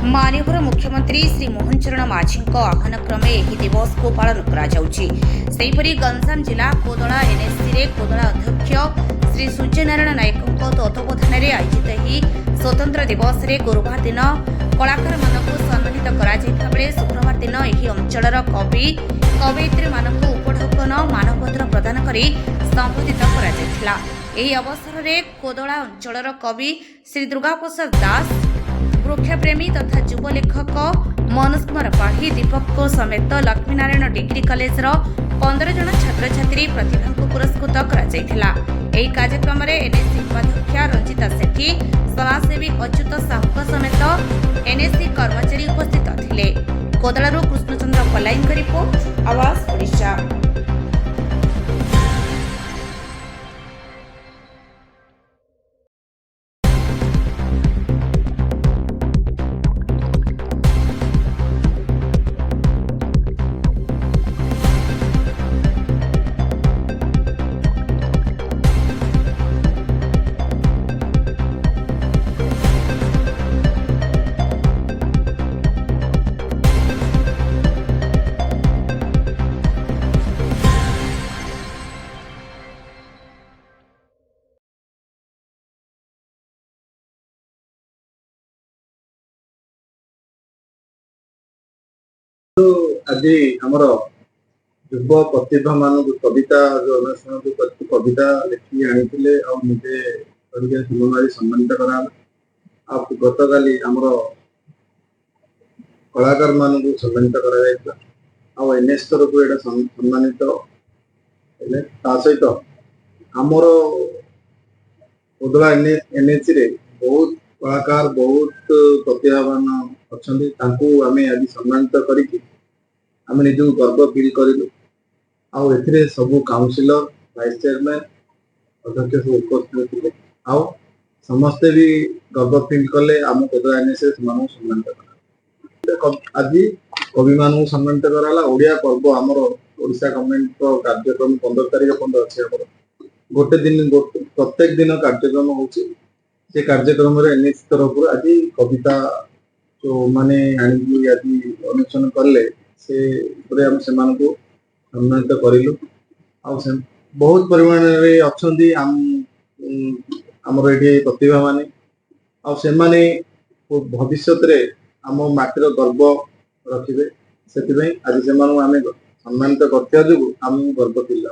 माननीय मुख्यमंत्री श्री मोहन चरण माझी आह्वान क्रमे यह दिवस को पालन कर गंजाम जिला कोदला एनएससी रे कोदला अध्यक्ष श्री सूर्यनारायण नायक तत्वावधान में आयोजित यह स्वतंत्र दिवस रे गुरुवार दिन कलाकार मानक सम्मानित कर शुक्रवार दिन यह अंचल कवि कवयित्री मानक उपढौकन मानपत्र प्रदान कर संबोधित कर अवसर में कोदला अंचल कवि श्री दुर्गा प्रसाद दास वृक्षप्रेमी तथा युव लेखक मनोज कुमार पाढ़ी दीपक समेत लक्ष्मीनारायण डिग्री कॉलेज 15 जन छात्र छात्री प्रतिभा को पुरस्कृत कर कार्यक्रम में एनएससी उपाध्यक्षा रंजिता सेठी समाजसेवी अच्युत साहू समेत एनएससी कर्मचारी उपस्थित थे। कोदलारू कृष्णचंद्र पलाइन का रिपोर्ट आवाज ओडिशा। आज आमर युव प्रतिभा मान कविता जो अनुष्ठान को कविता लिखी आनी निजे सम्मानित करा गत काली आमर कलाकार मान सम्मानित कर एनएस तरफ ये सम्मानित सहित आमर कोदला एनएससी रे बहुत कलाकार बहुत प्रतिभावान अच्छा आम आज सम्मानित करी आम निज गर्व फील करूँ सब काउंसिलर वाइस चेयरमैन अध्यक्ष सब उपस्थित थे समस्ते भी गर्व फील कले आम कोदला एनएससी सम्मानित कर आज कवि मान सम्मानित कराला ओडिया पर्व आमर ओडिशा गवर्नमेंट कार्यक्रम 15 तारिख पर्यटन अच्छे गोटे दिन प्रत्येक दिन कार्यक्रम होची से कार्यक्रम एनएस तरफ आज कविता जो माने आनी आज अनुष्ठान कले से सम्मानित करूँ बहुत परिमाण अच्छा आमर ये प्रतिभा माने आने भविष्य आम माटीर गर्व रखिए से आज से सम्मानित करता जो आम गर्व फील